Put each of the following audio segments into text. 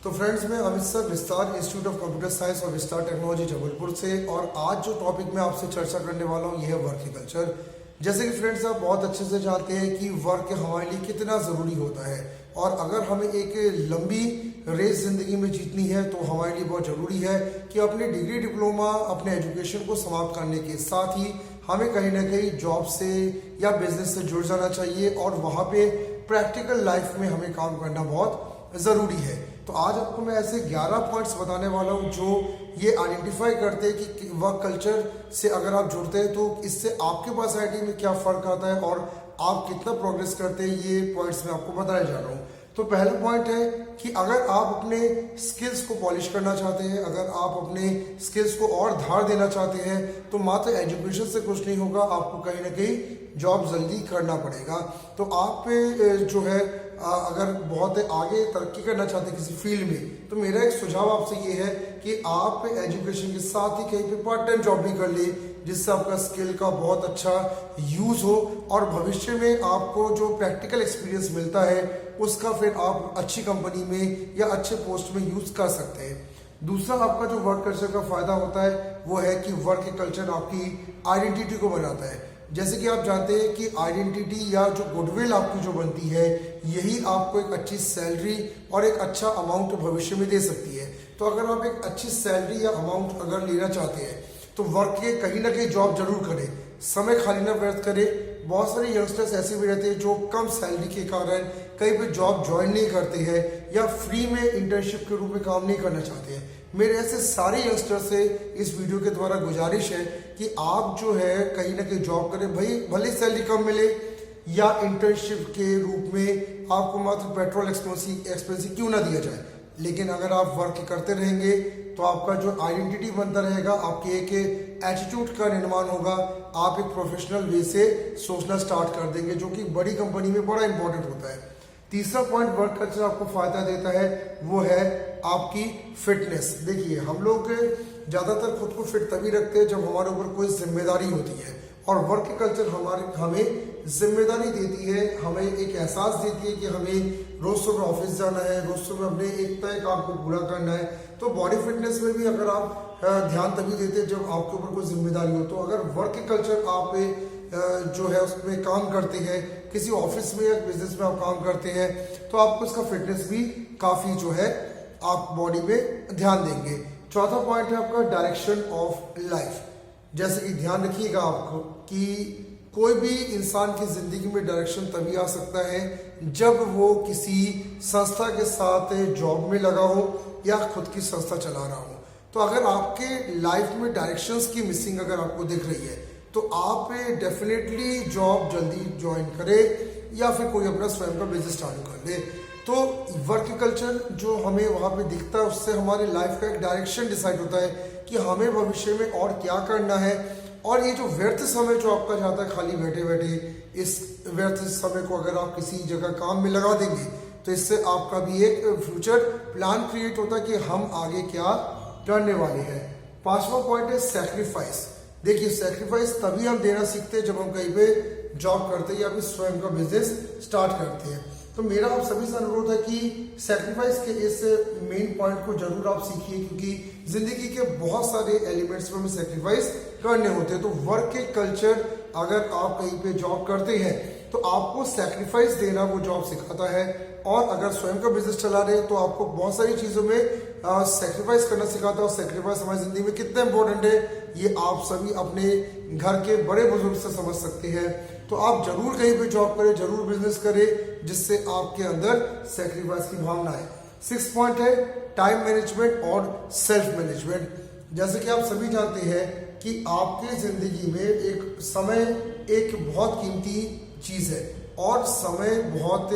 तो फ्रेंड्स, मैं अमित सर विस्तार इंस्टीट्यूट ऑफ कंप्यूटर साइंस और विस्तार टेक्नोलॉजी जबलपुर से, और आज जो टॉपिक मैं आपसे चर्चा करने वाला हूँ यह है वर्क कल्चर। जैसे कि फ्रेंड्स, आप बहुत अच्छे से जानते हैं कि वर्क हमारे लिए कितना ज़रूरी होता है, और अगर हमें एक लंबी रेस ज़िंदगी में जीतनी है तो हमारे लिए बहुत ज़रूरी है कि अपनी डिग्री डिप्लोमा अपने एजुकेशन को समाप्त करने के साथ ही हमें कहीं ना कहीं जॉब से या बिजनेस से जुड़ जाना चाहिए, और वहाँ पे प्रैक्टिकल लाइफ में हमें काम करना बहुत ज़रूरी है। तो आज आपको मैं ऐसे 11 पॉइंट्स बताने वाला हूँ जो ये आइडेंटिफाई करते हैं कि वर्क कल्चर से अगर आप जुड़ते हैं तो इससे आपके पास आईटी में क्या फ़र्क आता है और आप कितना प्रोग्रेस करते हैं। ये पॉइंट्स मैं आपको बताने जा रहा हूँ। तो पहला पॉइंट है कि अगर आप अपने स्किल्स को पॉलिश करना चाहते हैं, अगर आप अपने स्किल्स को और धार देना चाहते हैं, तो मात्र एजुकेशन से कुछ नहीं होगा, आपको कहीं ना कहीं जॉब जल्दी करना पड़ेगा। तो आप जो है अगर बहुत आगे तरक्की करना चाहते हैं किसी फील्ड में, तो मेरा एक सुझाव आपसे ये है कि आप एजुकेशन के साथ ही कहीं पे पार्ट टाइम जॉब भी कर ले, जिससे आपका स्किल का बहुत अच्छा यूज़ हो, और भविष्य में आपको जो प्रैक्टिकल एक्सपीरियंस मिलता है उसका फिर आप अच्छी कंपनी में या अच्छे पोस्ट में यूज़ कर सकते हैं। दूसरा, आपका जो वर्क कल्चर का फ़ायदा होता है वो है कि वर्क कल्चर आपकी आइडेंटिटी को बनाता है। जैसे कि आप जानते हैं कि आइडेंटिटी या जो गुडविल आपकी जो बनती है, यही आपको एक अच्छी सैलरी और एक अच्छा अमाउंट भविष्य में दे सकती है। तो अगर आप एक अच्छी सैलरी या अमाउंट अगर लेना चाहते हैं तो वर्क के कहीं ना कहीं जॉब जरूर करें, समय खाली ना व्यर्थ करें। बहुत सारे यंगस्टर्स ऐसे भी रहते हैं जो कम सैलरी के कारण कहीं पे जॉब ज्वाइन नहीं करते हैं या फ्री में इंटर्नशिप के रूप में काम नहीं करना चाहते हैं। मेरे ऐसे सारे यंगस्टर्स से इस वीडियो के द्वारा गुजारिश है कि आप जो है कहीं ना कहीं जॉब करें, भाई भले सैलरी कम मिले या इंटर्नशिप के रूप में आपको मात्र पेट्रोल एक्सपेंसिव क्यों ना दिया जाए, लेकिन अगर आप वर्क करते रहेंगे तो आपका जो आइडेंटिटी बनता रहेगा, आपके एक एटीट्यूड का निर्माण होगा, आप एक प्रोफेशनल वे से सोचना स्टार्ट कर देंगे, जो कि बड़ी कंपनी में बड़ा इंपॉर्टेंट होता है। तीसरा पॉइंट वर्क कल्चर आपको फायदा देता है वो है आपकी फिटनेस। देखिए, हम लोग ज़्यादातर खुद को फिट तभी रखते हैं जब हमारे ऊपर कोई जिम्मेदारी होती है, और वर्क कल्चर हमें जिम्मेदारी देती है, हमें एक एहसास देती है कि हमें रोज सुबह ऑफिस जाना है, रोज सुबह अपने एक तय काम को पूरा करना है। तो बॉडी फिटनेस में भी अगर आप ध्यान तभी देते हैं जब आपके ऊपर कोई जिम्मेदारी हो। तो अगर वर्क कल्चर आप जो है उसमें काम करते हैं, किसी ऑफिस में या बिजनेस में आप काम करते हैं, तो आपको इसका फिटनेस भी काफ़ी जो है आप बॉडी में ध्यान देंगे। चौथा पॉइंट है आपका डायरेक्शन ऑफ लाइफ। जैसे कि ध्यान रखिएगा आपको कि कोई भी इंसान की जिंदगी में डायरेक्शन तभी आ सकता है जब वो किसी संस्था के साथ जॉब में लगा हो या खुद की संस्था चला रहा हो। तो अगर आपके लाइफ में डायरेक्शंस की मिसिंग अगर आपको दिख रही है तो आप डेफिनेटली जॉब जल्दी ज्वाइन करें या फिर कोई अपना स्वयं का बिजनेस चालू कर ले। तो वर्क कल्चर जो हमें वहाँ पे दिखता है उससे हमारी लाइफ का एक डायरेक्शन डिसाइड होता है कि हमें भविष्य में और क्या करना है। और ये जो व्यर्थ समय जो आपका जाता है खाली बैठे बैठे, इस व्यर्थ समय को अगर आप किसी जगह काम में लगा देंगे तो इससे आपका भी एक फ्यूचर प्लान क्रिएट होता है कि हम आगे क्या करने वाले हैं। पांचवा पॉइंट है सैक्रिफाइस। देखिए, सैक्रिफाइस तभी हम देना सीखते हैं जब हम कहीं पे जॉब करते हैं या फिर स्वयं का बिजनेस स्टार्ट करते हैं। तो मेरा आप सभी से अनुरोध है कि सैक्रिफाइस के इस मेन पॉइंट को जरूर आप सीखिए, क्योंकि जिंदगी के बहुत सारे एलिमेंट्स में हमें सैक्रिफाइस करने होते हैं। तो वर्क के कल्चर अगर आप कहीं पे जॉब करते हैं तो आपको सैक्रिफाइस देना वो जॉब सिखाता है, और अगर स्वयं का बिजनेस चला रहे हैं तो आपको बहुत सारी चीज़ों में सैक्रिफाइस करना सिखाता है। और सैक्रिफाइस हमारी जिंदगी में कितना इंपॉर्टेंट है ये आप सभी अपने घर के बड़े बुजुर्ग से समझ सकते हैं। तो आप जरूर कहीं पे जॉब करें, जरूर बिजनेस करें, जिससे आपके अंदर सैक्रिफाइस की भावना है। सिक्स पॉइंट है टाइम मैनेजमेंट और सेल्फ मैनेजमेंट। जैसे कि आप सभी जानते हैं कि आपकी जिंदगी में एक समय एक बहुत कीमती चीज़ है, और समय बहुत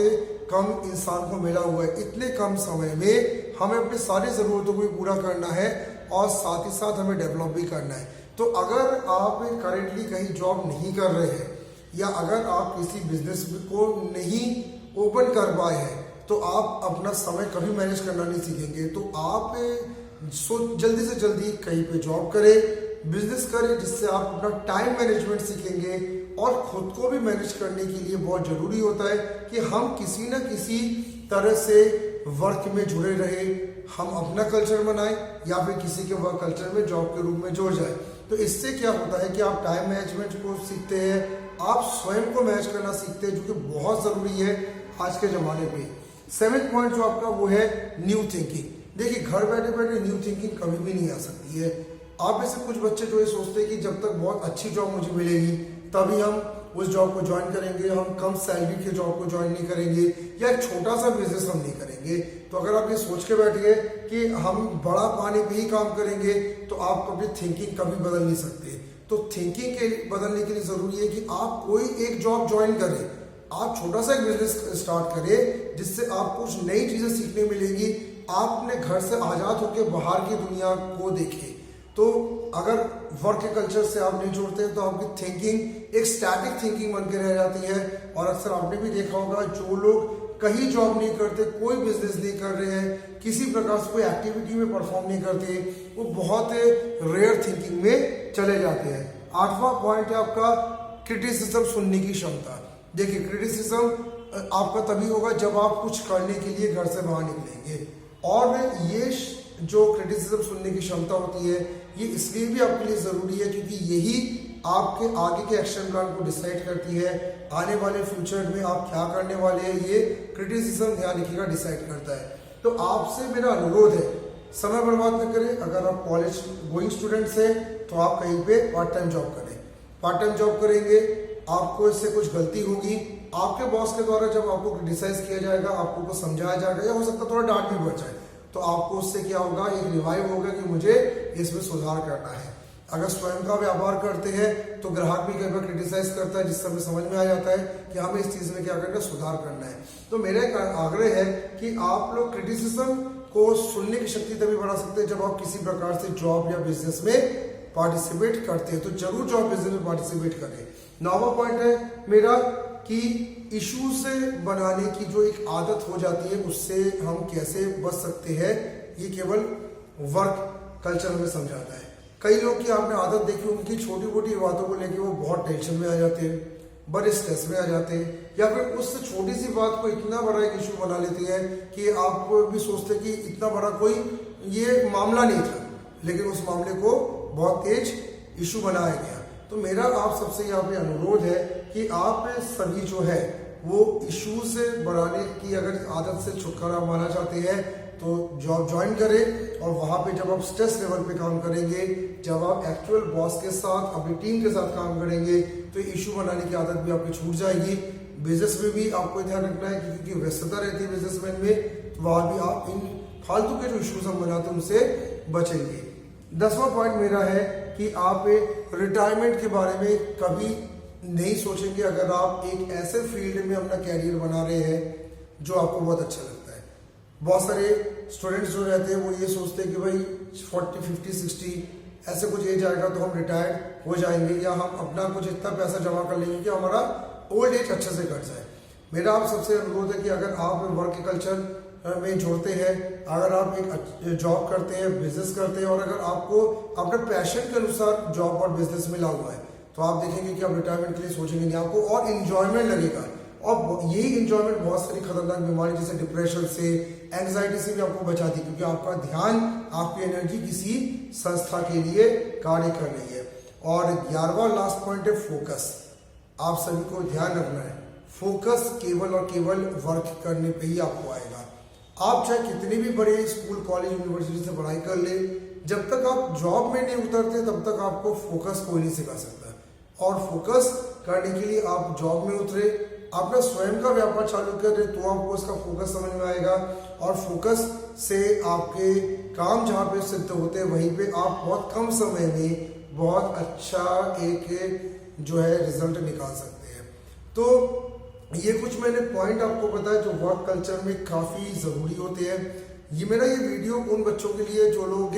कम इंसान को मिला हुआ है। इतने कम समय में हमें अपनी सारी ज़रूरतों को भी पूरा करना है और साथ ही साथ हमें डेवलप भी करना है। तो अगर आप करेंटली कहीं जॉब नहीं कर रहे हैं या अगर आप किसी बिजनेस को नहीं ओपन कर पाए हैं तो आप अपना समय कभी मैनेज करना नहीं सीखेंगे। तो आप जल्दी से जल्दी कहीं पे जॉब करें, बिजनेस करें, जिससे आप अपना टाइम मैनेजमेंट सीखेंगे। और खुद को भी मैनेज करने के लिए बहुत ज़रूरी होता है कि हम किसी न किसी तरह से वर्क में जुड़े रहे, हम अपना कल्चर बनाएं या फिर किसी के वर्क कल्चर में जॉब के रूप में जुड़ जाए। तो इससे क्या होता है कि आप टाइम मैनेजमेंट को सीखते हैं, आप स्वयं को मैनेज करना सीखते हैं, जो कि बहुत ज़रूरी है आज के ज़माने पे। 7th पॉइंट जो आपका वो है न्यू थिंकिंग। देखिए, घर बैठे बैठे न्यू थिंकिंग कभी भी नहीं आ सकती है। आप में से कुछ बच्चे जो ये सोचते हैं कि जब तक बहुत अच्छी जॉब मुझे मिलेगी तभी हम उस जॉब को ज्वाइन करेंगे, हम कम सैलरी के जॉब को ज्वाइन नहीं करेंगे या एक छोटा सा बिजनेस हम नहीं करेंगे। तो अगर आप ये सोच के बैठिए कि हम बड़ा पाने पे ही काम करेंगे तो आप अपनी थिंकिंग कभी बदल नहीं सकते। तो थिंकिंग के बदलने के लिए ज़रूरी है कि आप कोई एक जॉब ज्वाइन करें, आप छोटा सा एक बिजनेस स्टार्ट करें जिससे आपको कुछ नई चीज़ें सीखने मिलेंगी, आप अपने घर से आज़ाद होकर बाहर की दुनिया को देखें। तो अगर वर्क के कल्चर से आप नहीं जुड़ते तो आपकी थिंकिंग एक स्टैटिक थिंकिंग बन के रह जाती है। और अक्सर आपने भी देखा होगा, जो लोग कहीं जॉब नहीं करते, कोई बिजनेस नहीं कर रहे हैं, किसी प्रकार से कोई एक्टिविटी में परफॉर्म नहीं करते, वो बहुत रेयर थिंकिंग में चले जाते हैं। 8वां पॉइंट है आपका क्रिटिसिज्म सुनने की क्षमता। देखिए, क्रिटिसिज्म आपका तभी होगा जब आप कुछ करने के लिए घर से बाहर निकलेंगे। और ये जो क्रिटिसिज्म सुनने की क्षमता होती है, ये इसलिए भी आपके लिए ज़रूरी है क्योंकि यही आपके आगे के एक्शन प्लान को डिसाइड करती है। आने वाले फ्यूचर में आप क्या करने वाले हैं, ये क्रिटिसिज्म ध्यान रखिएगा डिसाइड करता है। तो आपसे मेरा अनुरोध है, समय बर्बाद न करें। अगर आप कॉलेज गोइंग स्टूडेंट्स हैं तो आप कहीं पे पार्ट टाइम जॉब करें। पार्ट टाइम जॉब करेंगे, आपको इससे कुछ गलती होगी, आपके बॉस के द्वारा जब आपको क्रिटिसाइज किया जाएगा, आपको कुछ समझाया जाएगा या हो सकता है थोड़ा डांट भी बढ़ जाए, तो आपको उससे क्या होगा, एक रिवाइव होगा कि मुझे इसमें सुधार करना है। अगर स्वयं का व्यापार करते हैं तो ग्राहक भी कई बार क्रिटिसाइज करता है, जिससे हमें समझ में आ जाता है कि हमें इस चीज़ में क्या करना है, सुधार करना है। तो मेरा एक आग्रह है कि आप लोग क्रिटिसिज्म को सुनने की शक्ति तभी बढ़ा सकते हैं जब आप किसी प्रकार से जॉब या बिजनेस में पार्टिसिपेट करते हैं। तो जरूर जॉब बिजनेस में पार्टिसिपेट करें। 9वां पॉइंट है मेरा कि इशू से बनाने की जो एक आदत हो जाती है, उससे हम कैसे बच सकते हैं, ये केवल वर्क कल्चर में समझाता है। कई लोग की आपने आदत देखी, उनकी छोटी मोटी बातों को लेकर वो बहुत टेंशन में आ जाते हैं, बड़े स्ट्रेस में आ जाते हैं, या फिर उससे छोटी सी बात को इतना बड़ा एक इशू बना लेते हैं कि आप भी सोचते हैं कि इतना बड़ा कोई ये मामला नहीं था, लेकिन उस मामले को बहुत तेज इशू बनाया गया। तो मेरा आप सबसे यहाँ पे अनुरोध है कि आप सभी जो है वो इशू से बढ़ाने की अगर आदत से छुटकारा पाना चाहते हैं तो जॉब ज्वाइन करें। और वहाँ पे जब आप स्ट्रेस लेवल पे काम करेंगे, जब आप एक्चुअल बॉस के साथ अपनी टीम के साथ काम करेंगे, तो इशू बनाने की आदत भी आपकी छूट जाएगी। बिजनेस में भी आपको ध्यान रखना है क्योंकि व्यस्तता रहती है बिजनेसमैन में, तो वहाँ भी आप इन फालतू के जो इश्यूज हम बनाते हैं उनसे बचेंगे। 10वां पॉइंट मेरा है कि आप रिटायरमेंट के बारे में कभी नहीं सोचेंगे अगर आप एक ऐसे फील्ड में अपना कैरियर बना रहे हैं जो आपको बहुत अच्छा लगता है। बहुत सारे स्टूडेंट्स जो रहते हैं वो ये सोचते हैं कि भाई 40, 50, 60 ऐसे कुछ एज आएगा तो हम रिटायर्ड हो जाएंगे या हम अपना कुछ इतना पैसा जमा कर लेंगे कि हमारा ओल्ड एज अच्छे से कट जाए। मेरा आप सबसे अनुरोध है कि अगर आप वर्क कल्चर में जुड़ते हैं, अगर आप एक जॉब करते हैं, बिजनेस करते हैं और अगर आपको अपने पैशन के अनुसार जॉब और बिजनेस मिला हुआ है, तो आप देखेंगे कि आप रिटायरमेंट के लिए सोचेंगे नहीं, आपको और इंजॉयमेंट लगेगा। और यही इंजॉयमेंट बहुत सारी खतरनाक बीमारी जैसे डिप्रेशन से, एंग्जाइटी से भी आपको बचाती है क्योंकि आपका ध्यान, आपकी एनर्जी किसी संस्था के लिए कार्य कर रही है। और 11वां लास्ट पॉइंट है फोकस। आप सभी को ध्यान रखना है, फोकस केवल और केवल वर्क करने पे ही आपको आएगा। आप चाहे कितने भी बड़े स्कूल, कॉलेज, यूनिवर्सिटी से पढ़ाई कर ले, जब तक आप जॉब में नहीं उतरते तब तक आपको फोकस कोई नहीं सिखा सकता। और फोकस करने के लिए आप जॉब में उतरे, अपना स्वयं का व्यापार चालू कर रहे, तो आपको उसका फोकस समझ में आएगा। और फोकस से आपके काम जहाँ पे सिद्ध होते हैं वहीं पे आप बहुत कम समय में बहुत अच्छा एक जो है रिजल्ट निकाल सकते हैं। तो ये कुछ मैंने पॉइंट आपको बताया जो वर्क कल्चर में काफ़ी ज़रूरी होते हैं। ये मेरा ये वीडियो उन बच्चों के लिए जो लोग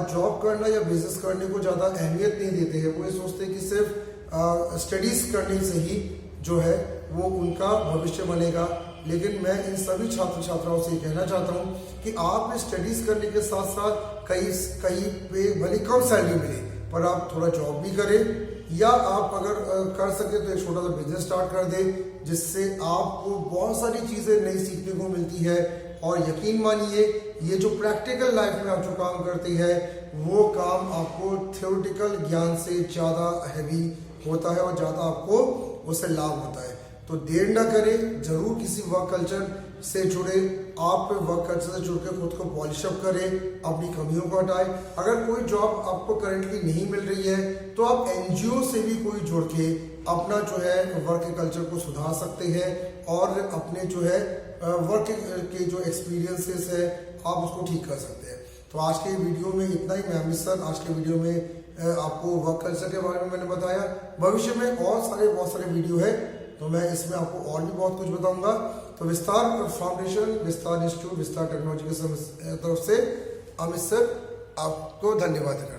जॉब करना या बिजनेस करने को ज़्यादा अहमियत नहीं देते हैं, वो ये सोचते हैं कि सिर्फ स्टडीज़ करने से ही जो है वो उनका भविष्य बनेगा। लेकिन मैं इन सभी छात्र छात्राओं से कहना चाहता हूँ कि आप स्टडीज़ करने के साथ साथ कहीं पे भले कम सैलरी मिले पर आप थोड़ा जॉब भी करें, या आप अगर कर सके तो एक छोटा सा बिजनेस स्टार्ट कर दे, जिससे आपको बहुत सारी चीज़ें नई सीखने को मिलती है। और यकीन मानिए ये जो प्रैक्टिकल लाइफ में आप जो काम करती है वो काम आपको थ्योरेटिकल ज्ञान से ज़्यादा हैवी होता है और ज़्यादा आपको उससे लाभ होता है। तो देर ना करें, जरूर किसी वर्क कल्चर से जुड़े, आप वर्क कल्चर से जुड़ के खुद को पॉलिश अप करें, अपनी कमियों को हटाएं। अगर कोई जॉब आपको करंटली नहीं मिल रही है तो आप एनजीओ से भी कोई जुड़ के अपना जो है वर्क कल्चर को सुधार सकते हैं और अपने जो है वर्क के जो एक्सपीरियंसेस है आप उसको ठीक कर सकते हैं। तो आज के वीडियो में इतना ही। मैं अमित सर आज के वीडियो में आपको वर्क कल्चर के बारे में मैंने बताया। भविष्य में और बहुत सारे वीडियो है तो मैं इसमें आपको और भी बहुत कुछ बताऊंगा। तो विस्तार फाउंडेशन, विस्तार इंस्टीट्यूट, विस्तार टेक्नोलॉजी की तरफ से अमित सर आपको धन्यवाद।